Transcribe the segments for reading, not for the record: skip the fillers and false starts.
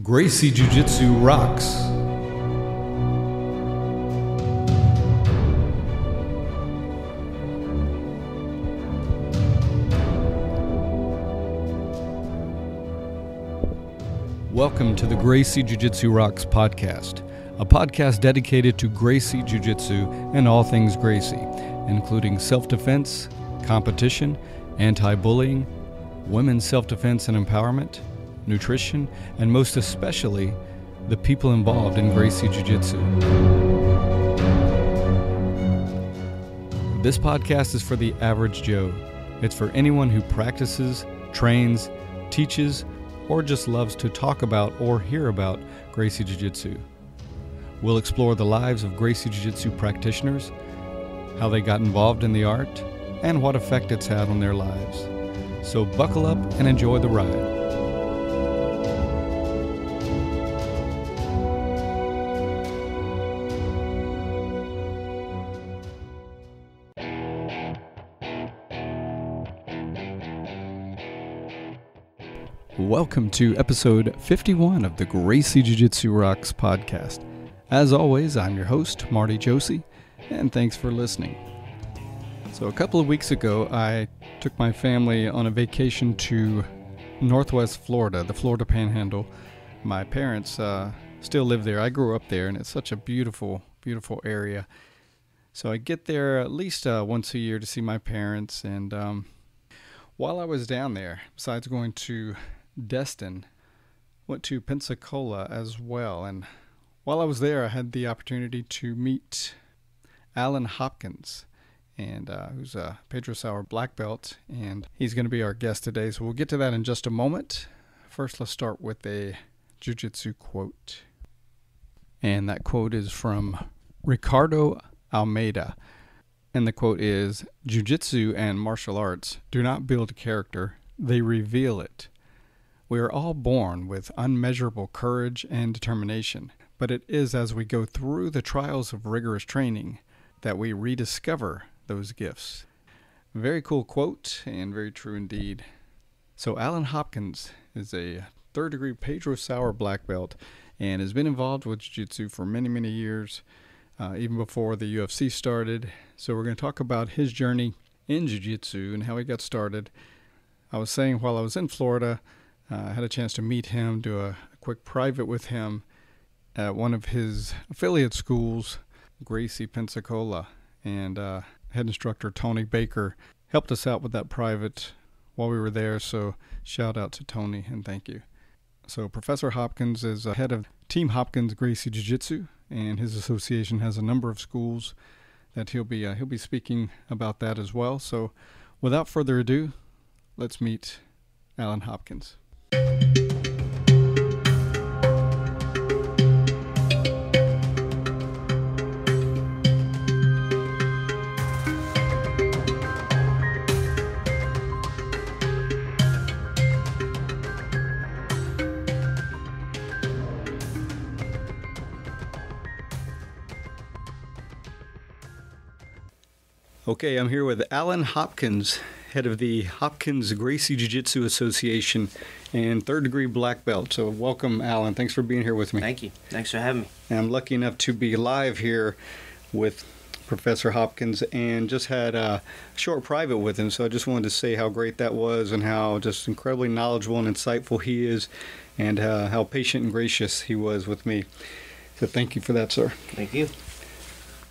Gracie Jiu-Jitsu rocks. Welcome to the Gracie Jiu-Jitsu Rocks podcast, a podcast dedicated to Gracie Jiu-Jitsu and all things Gracie, including self-defense, competition, anti-bullying, women's self-defense and empowerment, nutrition, and most especially, the people involved in Gracie Jiu-Jitsu. This podcast is for the average Joe. It's for anyone who practices, trains, teaches, or just loves to talk about or hear about Gracie Jiu-Jitsu. We'll explore the lives of Gracie Jiu-Jitsu practitioners, how they got involved in the art, and what effect it's had on their lives. So buckle up and enjoy the ride. Welcome to episode 51 of the Gracie Jiu-Jitsu Rocks podcast. As always, I'm your host, Marty Josie, and thanks for listening. So a couple of weeks ago, I took my family on a vacation to Northwest Florida, the Florida Panhandle. My parents still live there. I grew up there, and it's such a beautiful, beautiful area. So I get there at least once a year to see my parents, and while I was down there, besides going to Destin, went to Pensacola as well, and while I was there I had the opportunity to meet Alan Hopkins, and who's a Pedro Sauer black belt, and he's going to be our guest today, so we'll get to that in just a moment. First, let's start with a jiu-jitsu quote, and that quote is from Ricardo Almeida, and the quote is, "Jiu-jitsu and martial arts do not build character, they reveal it. We are all born with unmeasurable courage and determination, but it is as we go through the trials of rigorous training that we rediscover those gifts." Very cool quote and very true indeed. So Alan Hopkins is a third-degree Pedro Sauer black belt and has been involved with jiu-jitsu for many, many years, even before the UFC started. So we're going to talk about his journey in jiu-jitsu and how he got started. I was saying while I was in Florida, I had a chance to meet him, do a quick private with him at one of his affiliate schools, Gracie, Pensacola. And head instructor Tony Baker helped us out with that private while we were there. So shout out to Tony and thank you. So Professor Hopkins is head of Team Hopkins Gracie Jiu-Jitsu, and his association has a number of schools that he'll be speaking about that as well. So without further ado, let's meet Alan Hopkins. Okay, I'm here with Alan Hopkins, head of the Hopkins Gracie Jiu-Jitsu Association and third-degree black belt. So welcome, Alan. Thanks for being here with me. Thank you. Thanks for having me. And I'm lucky enough to be live here with Professor Hopkins and just had a short private with him. So I just wanted to say how great that was and how just incredibly knowledgeable and insightful he is and how patient and gracious he was with me. So thank you for that, sir. Thank you.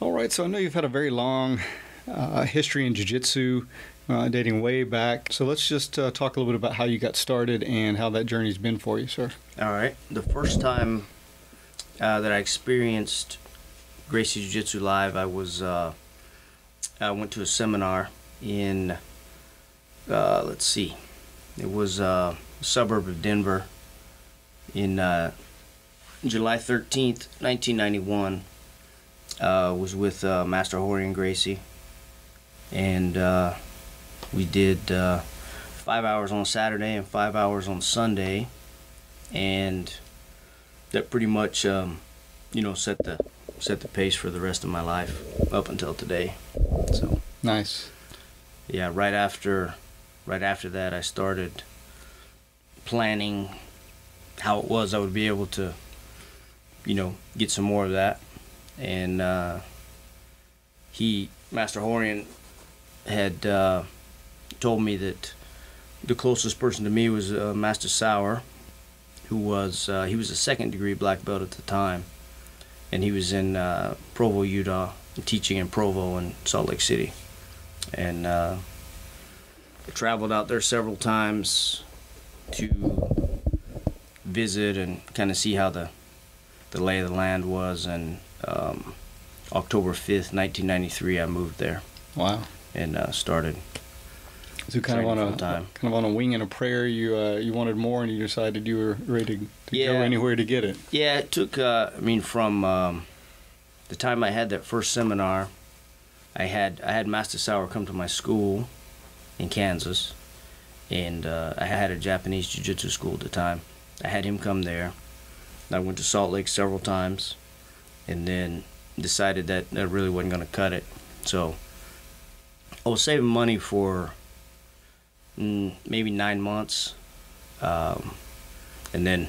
All right, so I know you've had a very long history in jiu-jitsu, dating way back. So let's just talk a little bit about how you got started and how that journey's been for you, sir. All right. The first time that I experienced Gracie Jiu-Jitsu live, I went to a seminar in, it was a suburb of Denver in July 13th, 1991. Was with Master Horian Gracie. And we did 5 hours on Saturday and 5 hours on Sunday, and that pretty much set the pace for the rest of my life up until today. So nice. Yeah, right after that I started planning how it was, I would be able to, get some more of that. And Master Horian had told me that the closest person to me was Master Sauer, who was he was a second-degree black belt at the time, and he was in Provo, Utah, teaching in Provo and Salt Lake City. And I traveled out there several times to visit and kind of see how the lay of the land was. And October 5th, 1993, I moved there. Wow. And started. So kind of on a wing and a prayer, you wanted more, and you decided you were ready to go anywhere to get it. Yeah, it took. From the time I had that first seminar, I had Master Sauer come to my school in Kansas, and I had a Japanese jiu-jitsu school at the time. I had him come there. I went to Salt Lake several times, and then decided that really wasn't going to cut it. So I was saving money for maybe 9 months, and then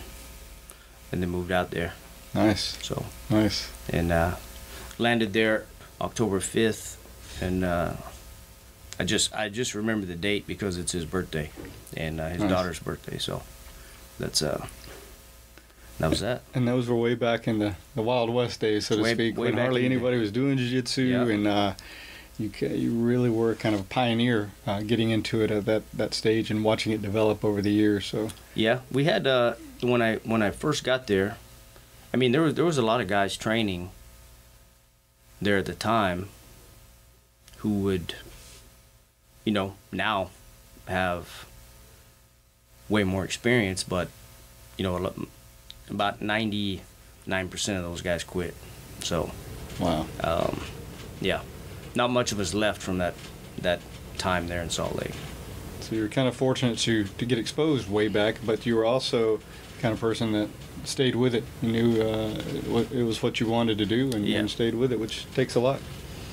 moved out there. Nice. So nice. And landed there October 5th, and I just remember the date because it's his birthday and his daughter's birthday. So that was that. And those were way back in the Wild West days, so to speak, when hardly anybody was doing jiu-jitsu, and you really were kind of a pioneer getting into it at that stage and watching it develop over the years. So yeah, we had when I first got there, I mean there was a lot of guys training there at the time who would, now have way more experience, but about 99% of those guys quit. So wow. Yeah, not much of us left from that time there in Salt Lake. So you were kind of fortunate to get exposed way back, but you were also the kind of person that stayed with it. You knew it was what you wanted to do, and stayed with it, which takes a lot.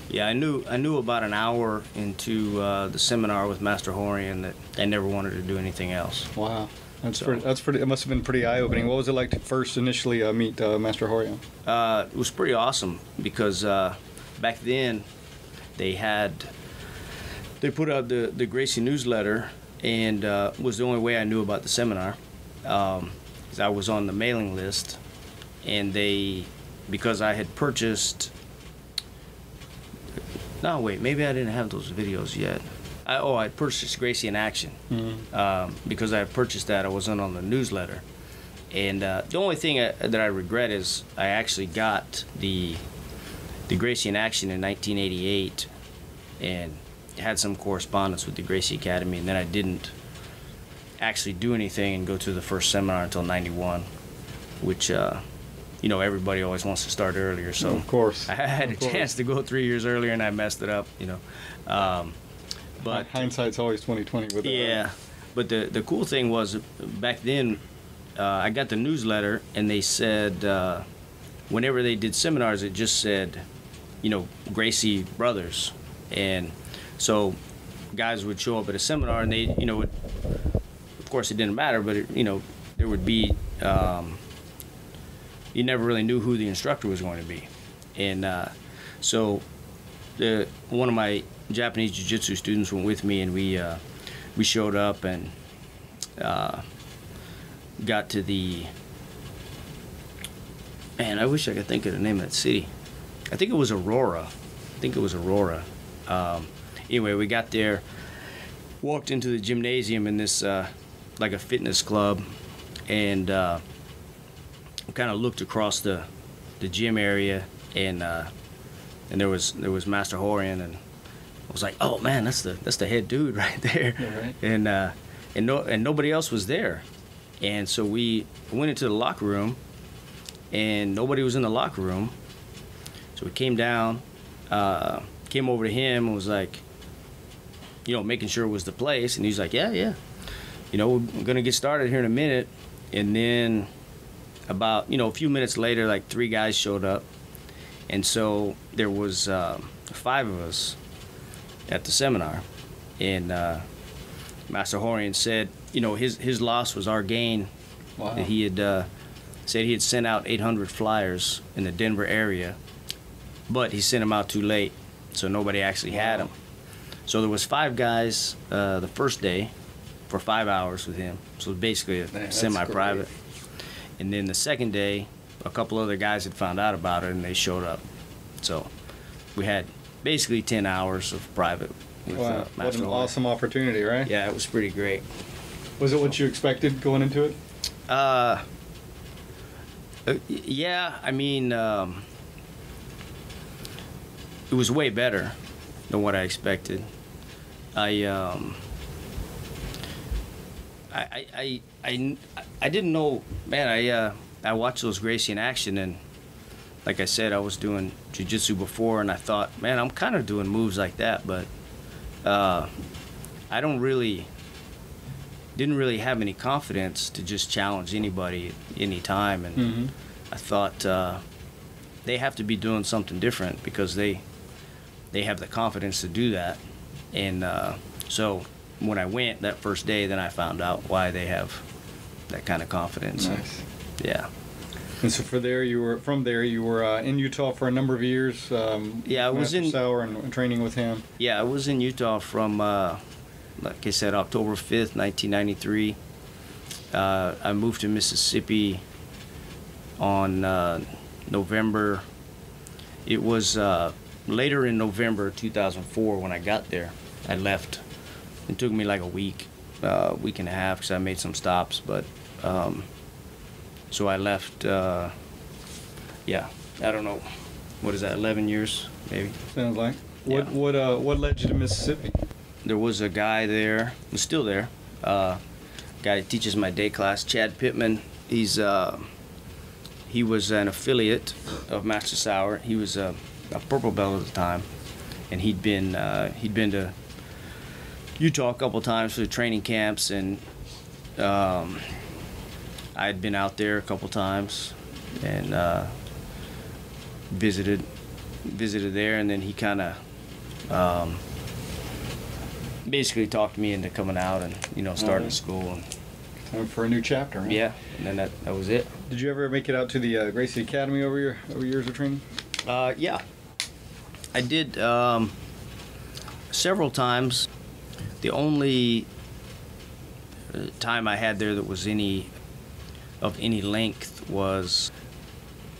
Yeah, I knew about an hour into the seminar with Master Horian that I never wanted to do anything else. Wow. That's pretty. It must have been pretty eye-opening. What was it like to first initially meet Master Horian? It was pretty awesome because back then they put out the Gracie newsletter, and was the only way I knew about the seminar. I was on the mailing list, and because I had purchased. No, wait, maybe I didn't have those videos yet. I purchased Gracie in Action. Mm-hmm. Because I had purchased that, I wasn't on the newsletter. And the only thing that I regret is I actually got the Gracie in Action in 1988 and had some correspondence with the Gracie Academy, and then I didn't actually do anything and go to the first seminar until 91, which everybody always wants to start earlier, so of course I had a chance to go 3 years earlier and I messed it up, but hindsight's always 20/20 with that. Yeah, but the cool thing was back then I got the newsletter, and they said whenever they did seminars it just said Gracie Brothers, and so guys would show up at a seminar and they of course it didn't matter, but there would be you never really knew who the instructor was going to be. And so one of my Japanese jiu-jitsu students went with me, and we showed up and got to the, man, I wish I could think of the name of that city. I think it was Aurora. Anyway, we got there, walked into the gymnasium in this like a fitness club, and kind of looked across the gym area, and there was Master Horian, and I was like, oh man, that's the head dude right there. Yeah, right. And nobody else was there, and so we went into the locker room, and nobody was in the locker room. So we came down, came over to him, and was like, making sure it was the place, and he's like, yeah, we're gonna get started here in a minute. And then about a few minutes later, like 3 guys showed up, and so there was 5 of us at the seminar, and Master Horian said his loss was our gain, Wow. That he had said he had sent out 800 flyers in the Denver area, but he sent them out too late, so nobody actually had them. So there was 5 guys the first day for 5 hours with him. So basically a semi-private. And then the second day, a couple other guys had found out about it and they showed up. So we had basically 10 hours of private with Master What an Horn. awesome opportunity, right? Yeah, it was pretty great. Was it what you expected going into it? Yeah, I mean, it was way better than what I expected. I didn't know, man. I watched those Gracie in action, and like I said, I was doing jiu-jitsu before, and I thought, man, I'm kind of doing moves like that, but I didn't really have any confidence to just challenge anybody at any time, and I thought they have to be doing something different because they have the confidence to do that, and so when I went that first day, then I found out why they have that kind of confidence. Nice. Yeah. And so from there you were in Utah for a number of years. Yeah, I was in Sauer and training with him. Yeah, I was in Utah from, like I said, October 5th, 1993. I moved to Mississippi on November. It was later in November 2004 when I got there. I left. It took me like a week and a half because I made some stops, but so I left. Yeah, I don't know. What is that? 11 years, maybe. Sounds like. Yeah. What led you to Mississippi? There was a guy there, who's still there, guy that teaches my day class, Chad Pittman. He was an affiliate of Master Sauer. He was a purple belt at the time, and he'd been to Utah a couple times for the training camps, and I'd been out there a couple times and visited there, and then he kind of basically talked me into coming out and starting school. And time for a new chapter. Huh? Yeah, and then that was it. Did you ever make it out to the Gracie Academy over your years of training? Yeah, I did several times. The only time I had there that was of any length was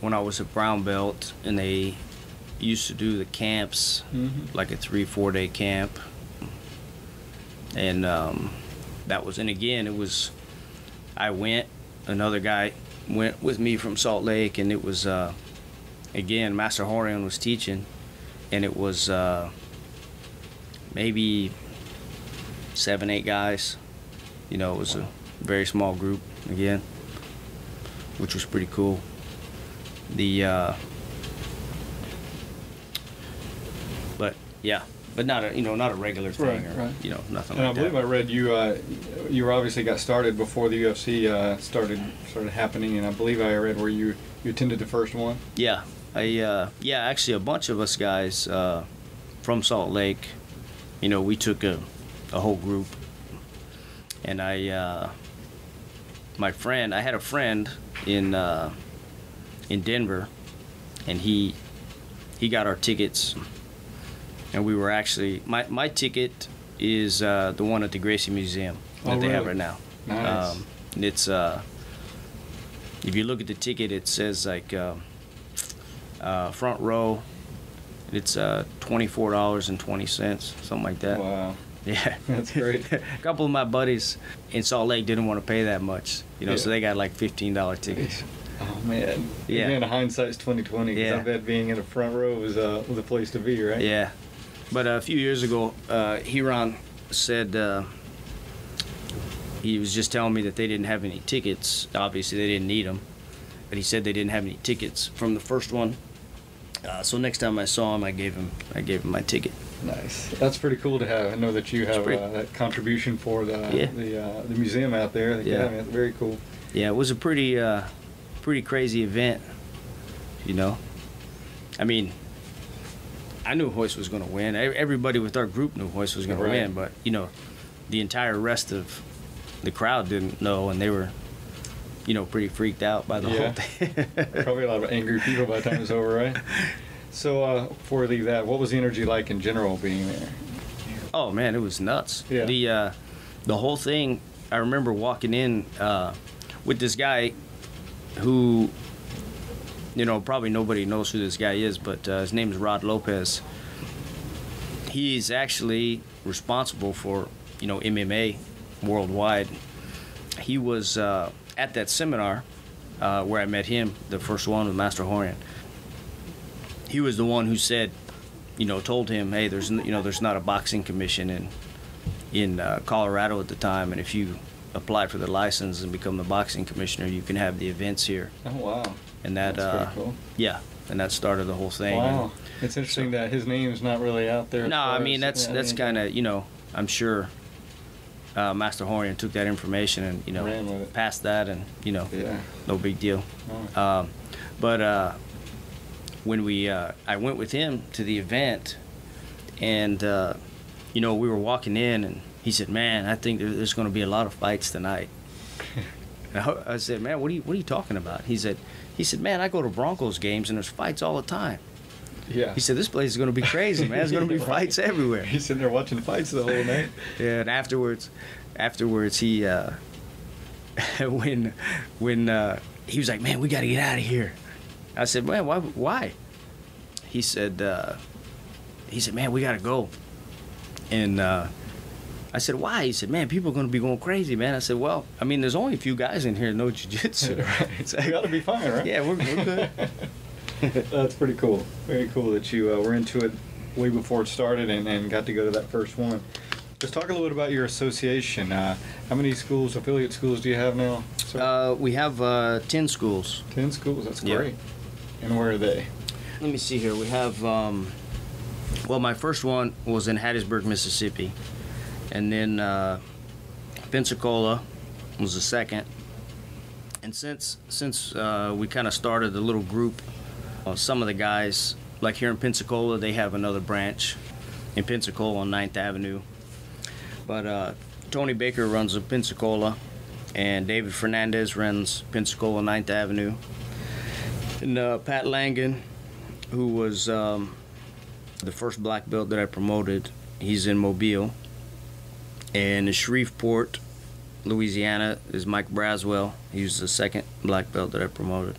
when I was a brown belt, and they used to do the camps, like a 3-4 day camp, and that was. And again, it was. I went. Another guy went with me from Salt Lake, and it was again Master Horion was teaching, and it was maybe 7-8 guys. It was a very small group again, which was pretty cool. But not a regular thing, right. Nothing and like that. I believe I read you obviously got started before the UFC started happening, and I believe I read where you attended the first one. Yeah, actually a bunch of us guys from Salt Lake, we took a whole group, and I had a friend in Denver, and he got our tickets. And we were actually, my ticket is the one at the Gracie Museum that they have right now. Nice. And it's, if you look at the ticket, it says like front row. It's $24.20, something like that. Wow. Yeah. That's great. A couple of my buddies in Salt Lake didn't want to pay that much, so they got like $15 tickets. Oh man. Yeah. Again, hindsight's 20/20. Yeah. I bet being in the front row was a place to be, right? Yeah. But a few years ago, Hiron said he was just telling me that they didn't have any tickets. Obviously, they didn't need them, but he said they didn't have any tickets from the first one. So next time I saw him, I gave him my ticket. Nice. That's pretty cool to have. I know that you have that contribution for the museum out there. The academy. That's very cool. Yeah, it was a pretty crazy event. I mean, I knew Hoist was going to win. Everybody with our group knew Hoist was going to win, but the entire rest of the crowd didn't know, and they were pretty freaked out by the whole thing. Probably a lot of angry people by the time it's over, right? So before we leave that, what was the energy like in general being there? Oh man, it was nuts. Yeah. The whole thing. I remember walking in with this guy who, probably nobody knows who this guy is, but his name is Rod Lopez. He's actually responsible for, MMA worldwide. He was at that seminar where I met him, the first one with Master Horian. He was the one who said, told him, hey, there's not a boxing commission in Colorado at the time, and if you apply for the license and become the boxing commissioner, you can have the events here. Oh wow! And that's pretty cool. Yeah, and that started the whole thing. Wow, it's interesting that his name's not really out there. No, I mean that's kind of I'm sure Master Horian took that information and ran with it. Passed that, and no big deal. Oh. But when I went with him to the event, and we were walking in, and he said, "Man, I think there's going to be a lot of fights tonight." And I said, "Man, what are you talking about?" He said, "Man, I go to Broncos games and there's fights all the time." Yeah. He said, "This place is going to be crazy, man. There's going to be fights everywhere." He's sitting there watching fights the whole night. Yeah, and afterwards, he when he was like, "Man, we got to get out of here." I said, "Man, why?" He said, "Man, we got to go." And I said, "Why?" He said, "Man, people are going to be going crazy, man." I said, "Well, I mean, there's only a few guys in here that know jiu-jitsu." Right. So you got to be fine, right? Yeah, we're good. That's pretty cool. Very cool that you were into it way before it started and got to go to that first one. Just talk a little bit about your association. How many affiliate schools do you have now, sir? We have 10 schools. 10 schools? That's great. And where are they? Let me see here. We have, my first one was in Hattiesburg, Mississippi. And then Pensacola was the second. And since we kind of started the little group, some of the guys, like here in Pensacola, they have another branch in Pensacola on 9th Avenue. But Tony Baker runs the Pensacola, and David Fernandez runs Pensacola 9th Avenue. And Pat Langan, who was the first black belt that I promoted, he's in Mobile. And in Shreveport, Louisiana, is Mike Braswell. He was the second black belt that I promoted.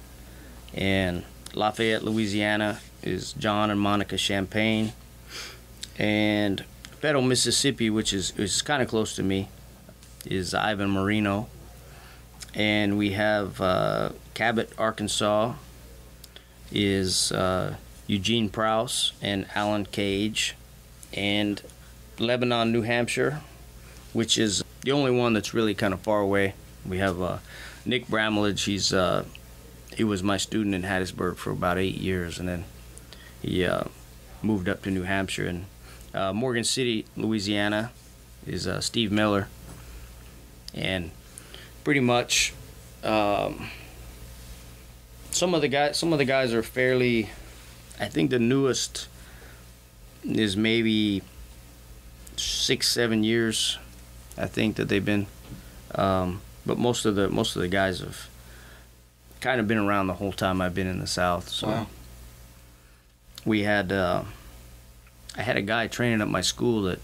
And Lafayette, Louisiana, is John and Monica Champagne. And Federal, Mississippi, which is kind of close to me, is Ivan Marino. And we have Cabot, Arkansas, is Eugene Prowse and Alan Cage. And Lebanon, New Hampshire, which is the only one that's really kind of far away. We have Nick Bramlage. He was my student in Hattiesburg for about 8 years, and then he moved up to New Hampshire. And Morgan City, Louisiana, is Steve Miller. And pretty much some of the guys are fairly, I think the newest is maybe 6-7 years, I think, that they've been, but most of the guys have kind of been around the whole time I've been in the South. So wow. We had I had a guy training at my school that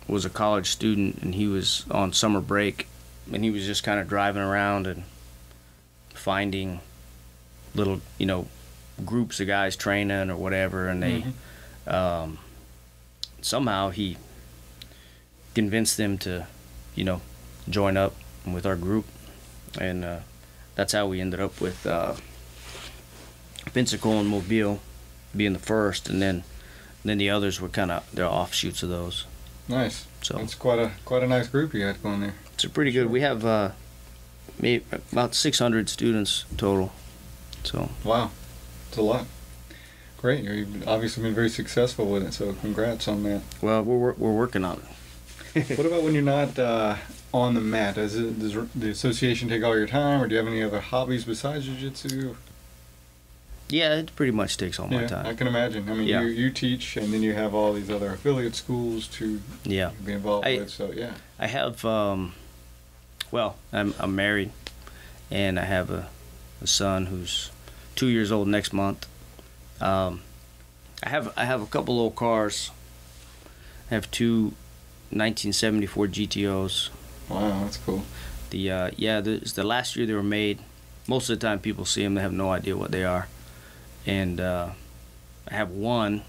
was a college student, and he was on summer break, and he was just kind of driving around and finding little, groups of guys training or whatever, and they somehow he convinced them to, join up with our group, and that's how we ended up with Pensacola and Mobile being the first, and then the others were kind of their offshoots of those. Nice. So it's quite a nice group you got going there. It's a pretty good. We have maybe about 600 students total. So wow, it's a lot. Great. You've obviously been very successful with it. So congrats on that. Well, we're working on it. What about when you're not on the mat? Does the association take all your time, or do you have any other hobbies besides jiu-jitsu? Yeah, it pretty much takes all my time. I can imagine. I mean, you teach, and then you have all these other affiliate schools to be involved with. So yeah, I have. Well, I'm married, and I have a son who's 2 years old next month. I have a couple old cars. I have two 1974 GTOs. Wow, that's cool. It's the last year they were made. Most of the time people see them, they have no idea what they are. And I have one.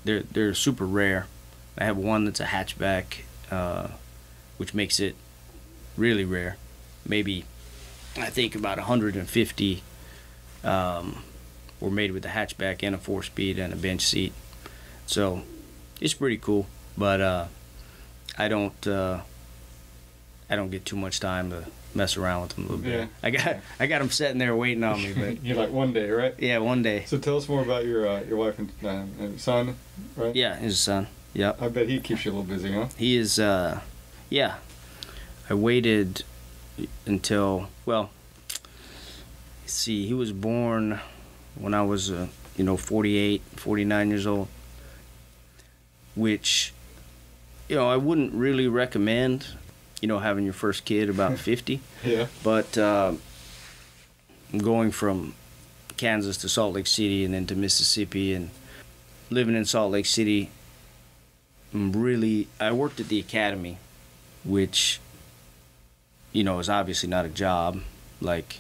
They're super rare. I have one that's a hatchback, which makes it really rare. Maybe, I think about 150 were made with a hatchback and a 4-speed and a bench seat. So it's pretty cool, but I don't get too much time to mess around with them a little bit. Yeah. I got them sitting there waiting on me. But You're like, one day, right? yeah, one day. So tell us more about your wife and son, right? Yeah, his son. Yep. I bet he keeps you a little busy, huh? He is. Yeah. I waited until, well, see, he was born when I was 48, 49 years old, which, I wouldn't really recommend, having your first kid about 50. Yeah. But going from Kansas to Salt Lake City and then to Mississippi, and living in Salt Lake City, I worked at the academy, which, is obviously not a job, like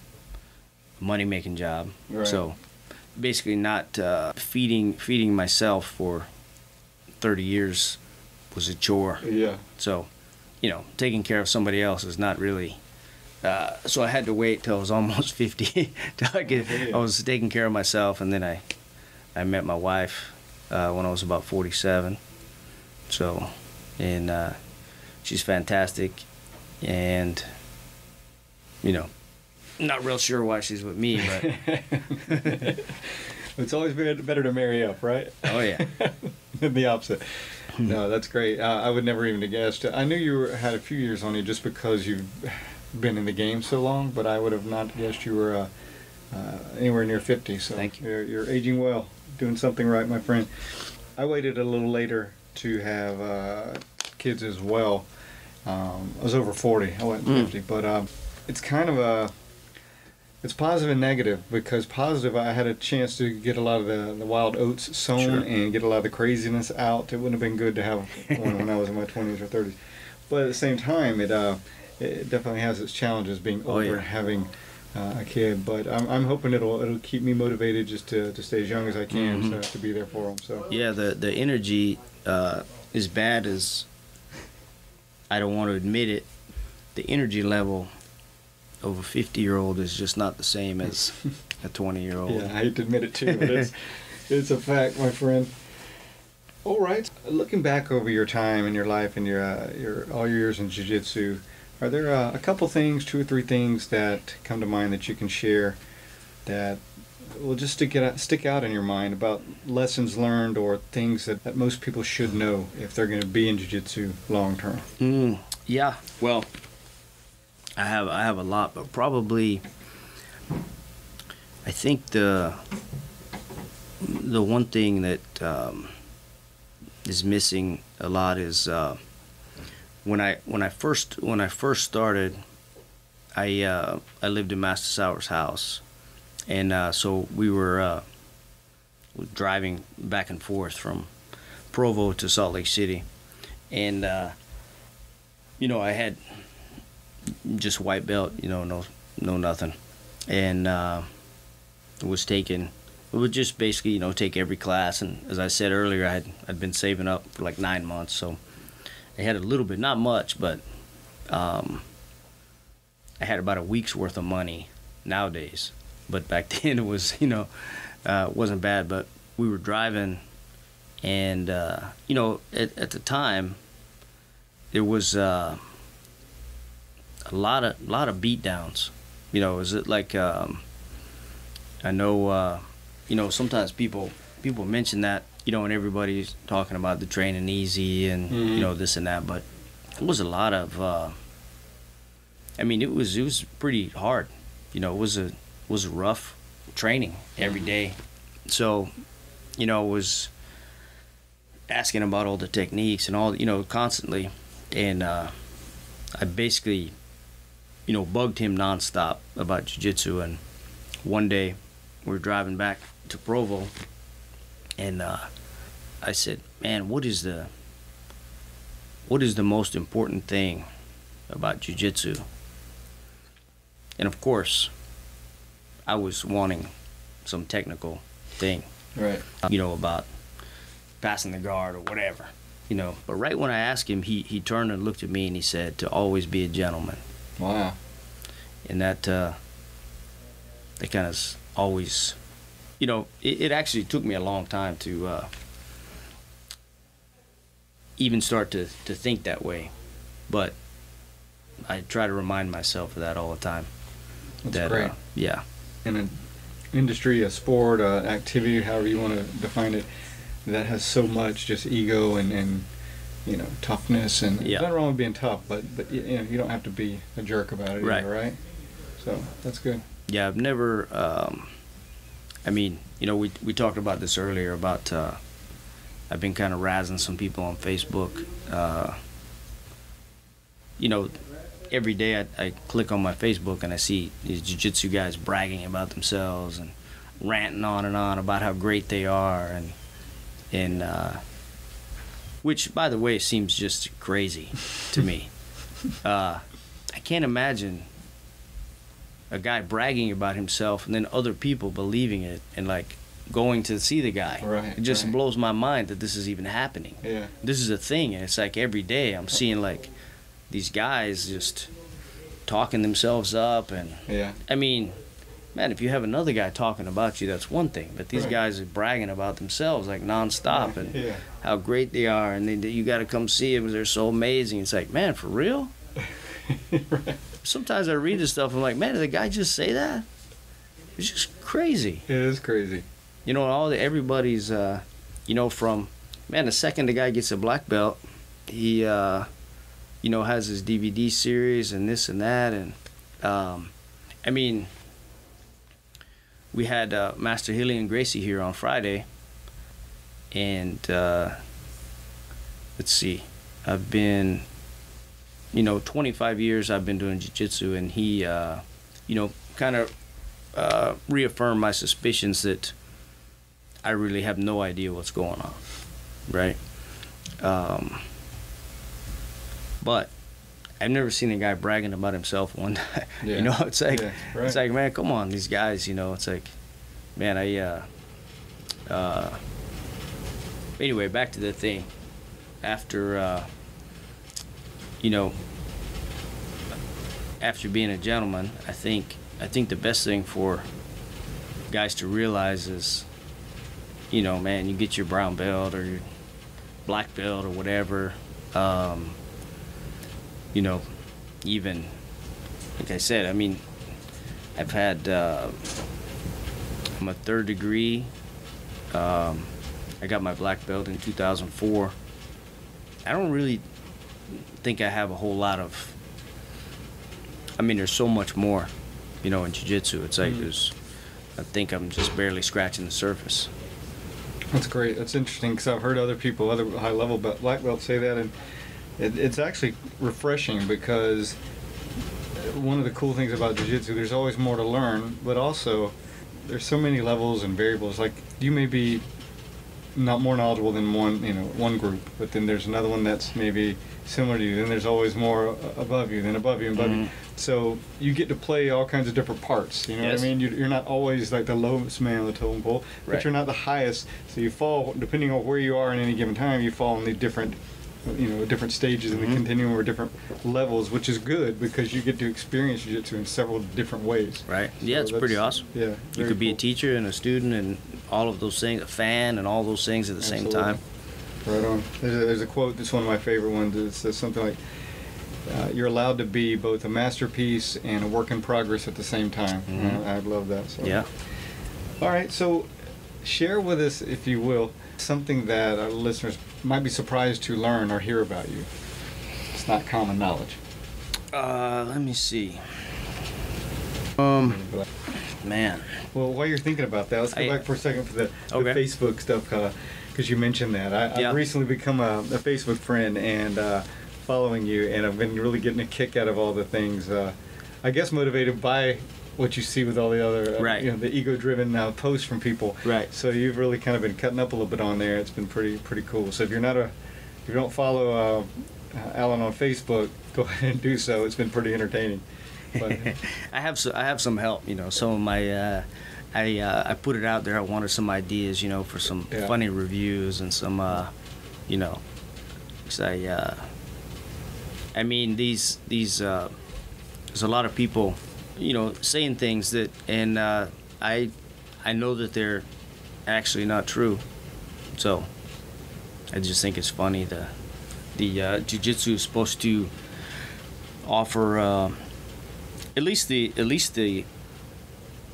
a money-making job. Right. So basically not feeding myself for 30 years was a chore. Yeah. So, taking care of somebody else is not really. So I had to wait till I was almost 50 till I was taking care of myself, and then I met my wife when I was about 47. So, and she's fantastic, and not real sure why she's with me, but it's always better to marry up, right? Oh yeah. Than the opposite. No, that's great. I would never even have guessed. I knew you had a few years on you just because you've been in the game so long, but I would have not guessed you were anywhere near 50. So thank you. You're aging well, doing something right, my friend. I waited a little later to have kids as well. I was over 40. I wasn't 50, but it's kind of it's positive and negative, because positive, I had a chance to get a lot of the wild oats sown. Sure. And get a lot of the craziness out. It wouldn't have been good to have one when I was in my 20s or 30s. But at the same time, it definitely has its challenges being older and having a kid. But I'm hoping it'll keep me motivated just to stay as young as I can, so to be there for them. So yeah, the energy, as bad as I don't want to admit it, the energy level of a 50-year-old is just not the same as a 20-year-old. Yeah, I hate to admit it too, but it's a fact, my friend. All right. Looking back over your time in your life and your all your years in jiu-jitsu, are there a couple things, 2 or 3 things that come to mind that you can share that will just stick out in your mind about lessons learned or things that most people should know if they're going to be in jiu-jitsu long term? Yeah. Well, I have a lot, but probably I think the one thing that is missing a lot is when I first started, I lived in Master Sauer's house, and so we were driving back and forth from Provo to Salt Lake City, and I had just white belt, no nothing, and it would just basically take every class. And as I said earlier, I'd been saving up for like 9 months, so I had a little bit, not much, but I had about a week's worth of money nowadays, but back then it was wasn't bad. But we were driving, and at the time there was a lot of beat downs. Is it like I know sometimes people mention that, and everybody's talking about the training easy and this and that, but it was a lot of it was pretty hard. It was a rough training every day. So was asking about all the techniques and all, constantly, and I basically bugged him nonstop about jiu-jitsu. And one day we were driving back to Provo, and I said, man, what is the most important thing about jiu-jitsu? And of course, I was wanting some technical thing, Right. About passing the guard or whatever, But right when I asked him, he turned and looked at me and he said, to always be a gentleman. Wow. And that kind of always, it actually took me a long time to even start to think that way. But I try to remind myself of that all the time. That's great. Yeah. In an industry, a sport, activity, however you want to define it, that has so much just ego and toughness, and there's nothing wrong with being tough, but you don't have to be a jerk about it either, right? So that's good. Yeah, I've never we talked about this earlier about I've been kind of razzing some people on Facebook. Every day I click on my Facebook and I see these jiu-jitsu guys bragging about themselves and ranting on and on about how great they are, and which, by the way, seems just crazy to me. I can't imagine a guy bragging about himself and then other people believing it and like going to see the guy. Right. It just blows my mind that this is even happening. Yeah. This is a thing, and it's like every day I'm seeing like these guys just talking themselves up, and I mean, man, if you have another guy talking about you, that's one thing, but these guys are bragging about themselves like nonstop and how great they are, and you got to come see them, they're so amazing. It's like, man, for real? Right. Sometimes I read this stuff, I'm like, man, did the guy just say that? It's just crazy. It is crazy. Everybody's from, man, the second the guy gets a black belt, he has his DVD series and this and that, and we had Master Hillian Gracie here on Friday, and let's see, I've been 25 years I've been doing jiu-jitsu, and he kind of reaffirmed my suspicions that I really have no idea what's going on, right? But I've never seen a guy bragging about himself one time. It's like, it's like, man, come on, these guys, it's like, man, anyway, back to the thing. After, after being a gentleman, I think the best thing for guys to realize is, man, you get your brown belt or your black belt or whatever, even, like I said, I've had, I'm a third degree. I got my black belt in 2004. I don't really think I have a whole lot of, there's so much more, in jiu-jitsu. It's like I think I'm just barely scratching the surface. That's great. That's interesting, because I've heard other high-level black belts say that, and it's actually refreshing, because one of the cool things about jiu-jitsu, there's always more to learn, but also there's so many levels and variables. Like, you may be not more knowledgeable than one group, but then there's another one that's maybe similar to you. Then there's always more above you, then above you, and above you. So you get to play all kinds of different parts. You know what I mean? You're not always like the lowest man on the totem pole, but you're not the highest. So you fall, depending on where you are in any given time, you fall in the different stages in the continuum, or different levels, which is good, because you get to experience jiu-jitsu in several different ways. Right. Yeah, it's pretty awesome. Yeah. You could be a teacher and a student and all of those things, a fan and all those things at the same time. Right on. There's a quote that's one of my favorite ones. It says something like, you're allowed to be both a masterpiece and a work in progress at the same time. I love that. So. Yeah. All right, so share with us, if you will, something that our listeners might be surprised to learn or hear about you. It's not common knowledge. Let me see. Man. Well, while you're thinking about that, let's go back for a second for the Facebook stuff, because you mentioned that. I've recently become a Facebook friend and following you, and I've been really getting a kick out of all the things I guess motivated by what you see with all the other, Right. The ego-driven posts from people. Right. So you've really kind of been cutting up a little bit on there. It's been pretty cool. So if you don't follow Alan on Facebook, go ahead and do so. It's been pretty entertaining. But, I have some help. Some of my I put it out there. I wanted some ideas, for some funny reviews and some, 'cause I mean these there's a lot of people, saying things that, and I know that they're actually not true. So I just think it's funny. The jiu-jitsu is supposed to offer at least the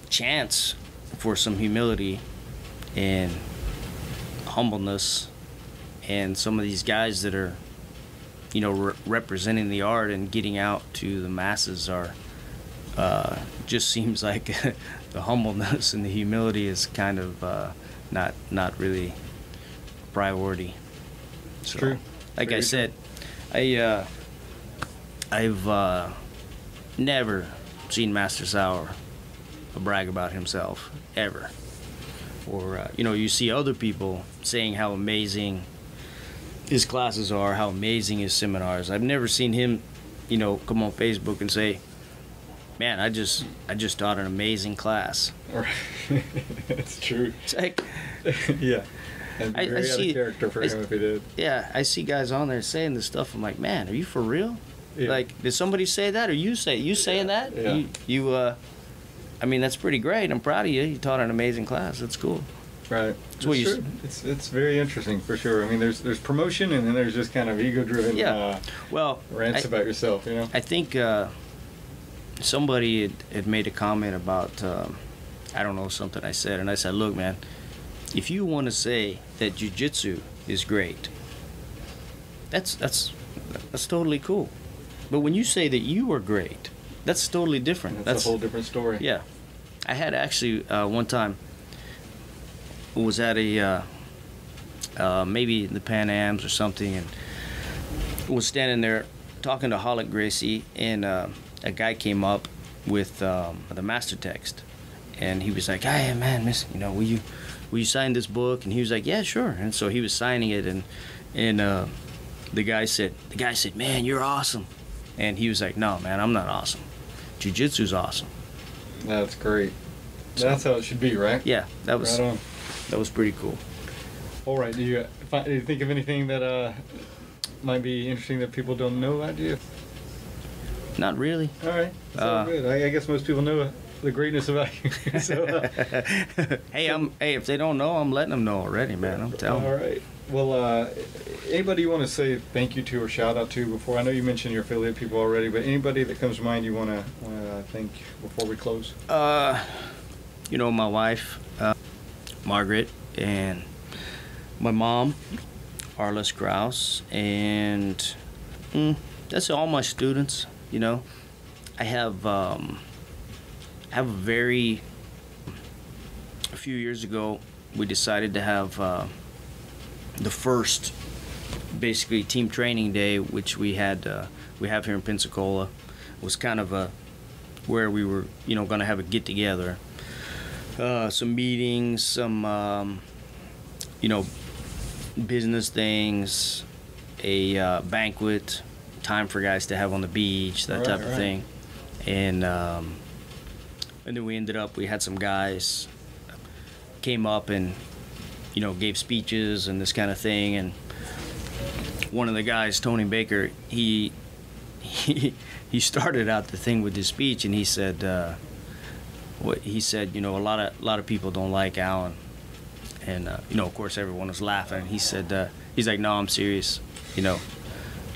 chance for some humility and humbleness, and some of these guys that are representing the art and getting out to the masses are just seems like the humbleness and the humility is kind of not really a priority. it's So, true. like I Very said, I've never seen Master Sauer brag about himself ever, or you see other people saying how amazing his classes are, how amazing his seminars. I've never seen him, come on Facebook and say, "Man, I just taught an amazing class." That's true. It's like, Yeah. That'd be I very out see- of character for him if he did. yeah, I see guys on there saying this stuff. I'm like, man, are you for real? Yeah. Like, did somebody say that, or you saying that? Yeah. You I mean, that's pretty great. I'm proud of you. You taught an amazing class. That's cool. Right. It's what It's you true. It's very interesting for sure. I mean, there's promotion, and then there's just kind of ego-driven Yeah. Well, rants about yourself. I think somebody had made a comment about I don't know, something I said, and I said, look, man, if you want to say that jiu-jitsu is great, that's totally cool. But when you say that you are great, that's totally different. That's a whole different story. Yeah. I had actually one time was at a maybe the Pan Ams or something, and was standing there talking to Hollick Gracie, and a guy came up with the master text, and he was like, "Hey man, miss, will you sign this book?" And he was like, "Yeah, sure." And so he was signing it, and the guy said, "Man, you're awesome." And he was like, "No, man, I'm not awesome. Jiu-jitsu's awesome." That's great. So- That's how it should be, right? Yeah, that was Right on. that was pretty cool. All right. Do you think of anything that might be interesting that people don't know about you? Not really. All right. That's all good. I guess most people know the greatness about you. So, Hey, if they don't know, I'm letting them know already, man. I'm telling all them. right. Well, anybody you want to say thank you to or shout out to before? I know you mentioned your affiliate people already, but anybody that comes to mind you want to thank before we close? My wife, Margaret, and my mom, Arliss Krause, and that's all my students. I have a few years ago, we decided to have the first basically team training day, which we have here in Pensacola. It was kind of where we were going to have a get together, some meetings, some business things, a banquet, time for guys to have on the beach, that type of thing. And then we had some guys came up and gave speeches and this kind of thing. And one of the guys, Tony Baker, he started out the thing with his speech, and he said a lot of people don't like Alan, and of course everyone was laughing. He said he's like, "No, I'm serious.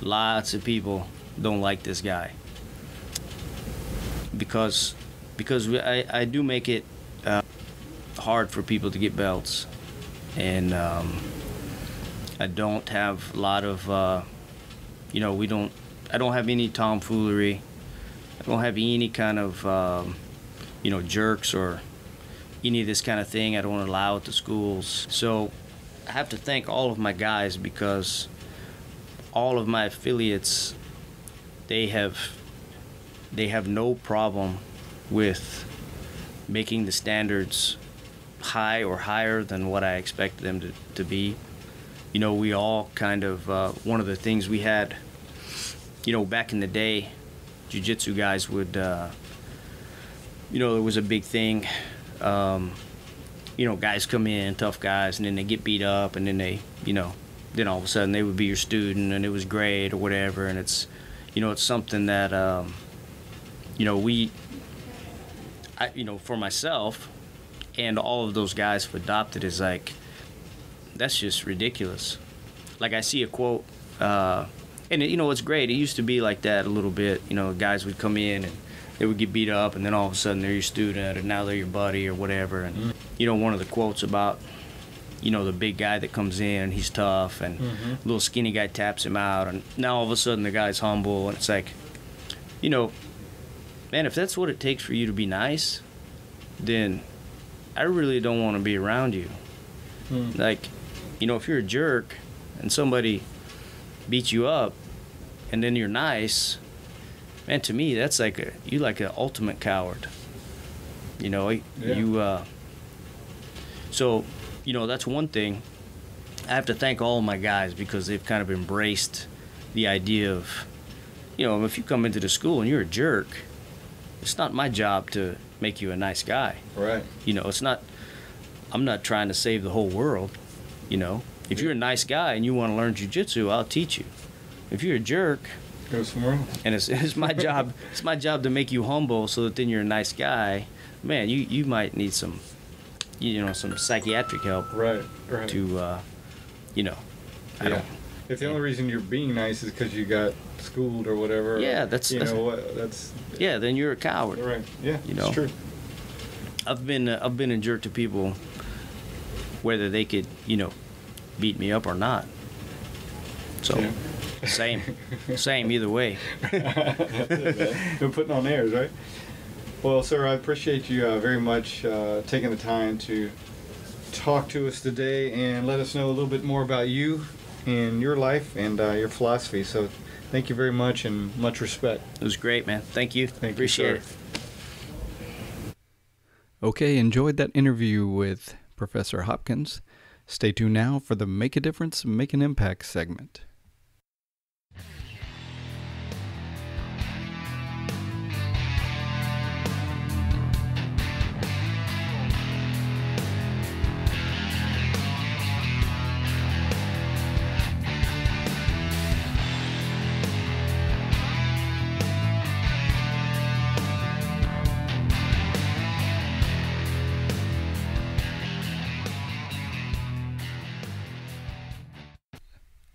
Lots of people don't like this guy because I do make it hard for people to get belts, and I don't have a lot of I don't have any tomfoolery. I don't have any kind of jerks or any of this kind of thing. I don't allow at the schools. So I have to thank all of my guys, because all of my affiliates, they have they have no problem with making the standards high or higher than what I expected them to be. You know, we all kind of, one of the things we had, you know, back in the day, jiu-jitsu guys would, you know, it was a big thing. You know, guys come in, tough guys, and then they get beat up, and then they, you know, then all of a sudden they would be your student, and it was great or whatever. And it's, you know, it's something that, you know, you know, for myself and all of those guys have adopted is like, that's just ridiculous. Like I see a quote, and you know, it's great. It used to be like that a little bit. You know, guys would come in and they would get beat up, and then all of a sudden they're your student, and now they're your buddy or whatever. And you know, one of the quotes about, you know, the big guy that comes in, he's tough, and little skinny guy taps him out, and now all of a sudden the guy's humble, and it's like, you know, man, if that's what it takes for you to be nice, then I really don't want to be around you. Like, you know, if you're a jerk and somebody beats you up and then you're nice, man, to me that's like you like an ultimate coward. You know, you so, you know, that's one thing. I have to thank all of my guys because they've kind of embraced the idea of, you know, if you come into the school and you're a jerk, it's not my job to make you a nice guy. Right. You know, it's not, I'm not trying to save the whole world, you know. If you're a nice guy and you want to learn jiu-jitsu, I'll teach you. If you're a jerk, go somewhere else. And it's my job, it's my job to make you humble so that then you're a nice guy. Man, you might need some, you know, some psychiatric help. Right. To, you know, I don't. If the only reason you're being nice is because you got schooled or whatever. Yeah, you know what? That's. Yeah, then you're a coward. Right. Yeah. You know. It's true. I've been a jerk to people, whether they could, you know, beat me up or not. So, same either way. That's it, man. No putting on airs, right? Well, sir, I appreciate you very much taking the time to talk to us today and let us know a little bit more about you and your life and your philosophy. So, thank you very much and much respect. It was great, man. Thank you. Appreciate it. Okay, enjoyed that interview with Professor Hopkins. Stay tuned now for the Make a Difference, Make an Impact segment.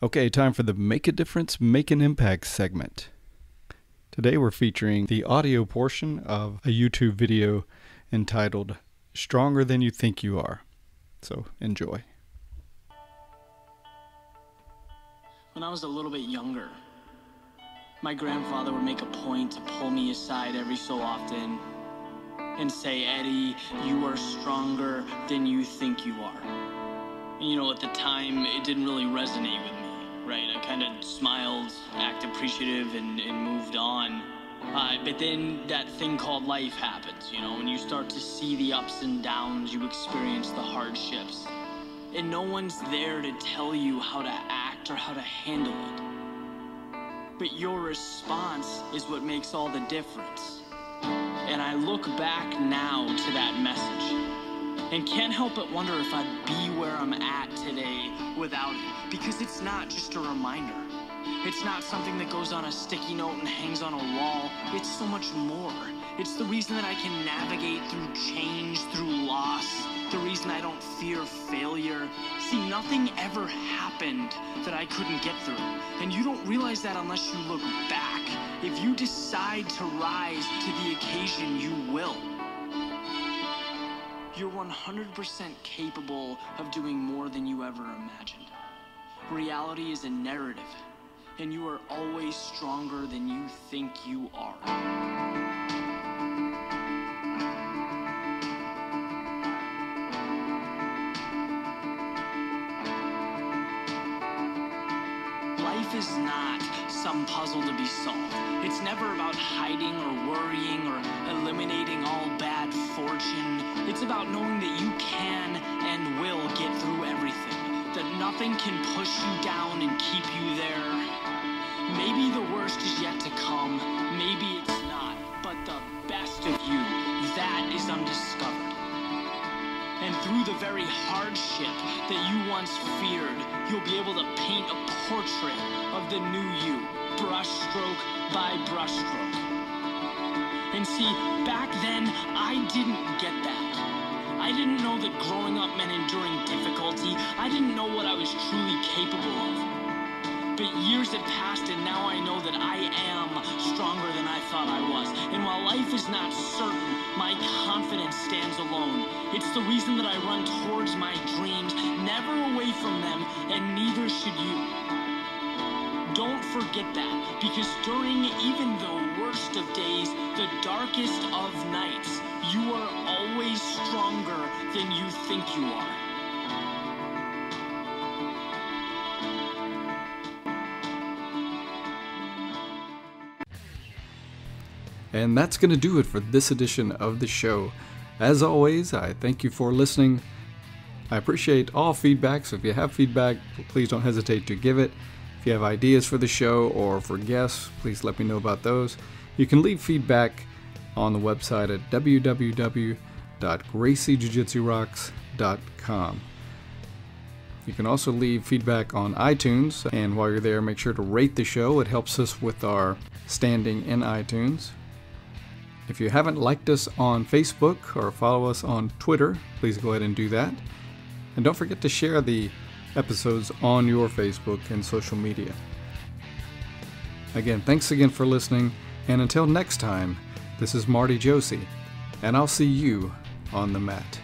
Okay, time for the Make a Difference, Make an Impact segment. Today we're featuring the audio portion of a YouTube video entitled Stronger Than You Think You Are. So enjoy. When I was a little bit younger, my grandfather would make a point to pull me aside every so often and say, "Eddie, you are stronger than you think you are." And, you know, at the time, it didn't really resonate with me, right? I kind of smiled, acted appreciative, and moved on. But then that thing called life happens, you know, when you start to see the ups and downs, you experience the hardships. And no one's there to tell you how to act or how to handle it. But your response is what makes all the difference. And I look back now to that message and can't help but wonder if I'd be where I'm at today without it. Because it's not just a reminder. It's not something that goes on a sticky note and hangs on a wall. It's so much more. It's the reason that I can navigate through change, through loss. The reason I don't fear failure. See, nothing ever happened that I couldn't get through. And you don't realize that unless you look back. If you decide to rise to the occasion, you will. You're 100% capable of doing more than you ever imagined. Reality is a narrative, and you are always stronger than you think you are. Life is not some puzzle to be solved. It's never about hiding or worrying or eliminating all bad fortune. It's about knowing that you can and will get through everything, that nothing can push you down and keep you there. Maybe the worst is yet to come, maybe it's not, but the best of you, that is undiscovered. And through the very hardship that you once feared, you'll be able to paint a portrait of the new you, brushstroke by brushstroke. And see, back then, I didn't get that. I didn't know that growing up meant enduring difficulty. I didn't know what I was truly capable of. But years had passed, and now I know that I am stronger than I thought I was. And while life is not certain, my confidence stands alone. It's the reason that I run towards my dreams, never away from them, and neither should you. Don't forget that, because during even the worst of days, the darkest of nights, you are always stronger than you think you are. And that's going to do it for this edition of the show. As always, I thank you for listening. I appreciate all feedback, so if you have feedback, please don't hesitate to give it. If you have ideas for the show or for guests, please let me know about those. You can leave feedback on the website at www.graciejujitsurocks.com. You can also leave feedback on iTunes, and while you're there, make sure to rate the show. It helps us with our standing in iTunes. If you haven't liked us on Facebook or follow us on Twitter, please go ahead and do that. And don't forget to share the episodes on your Facebook and social media. Again, thanks again for listening, and until next time, this is Marty Josie, and I'll see you on the mat.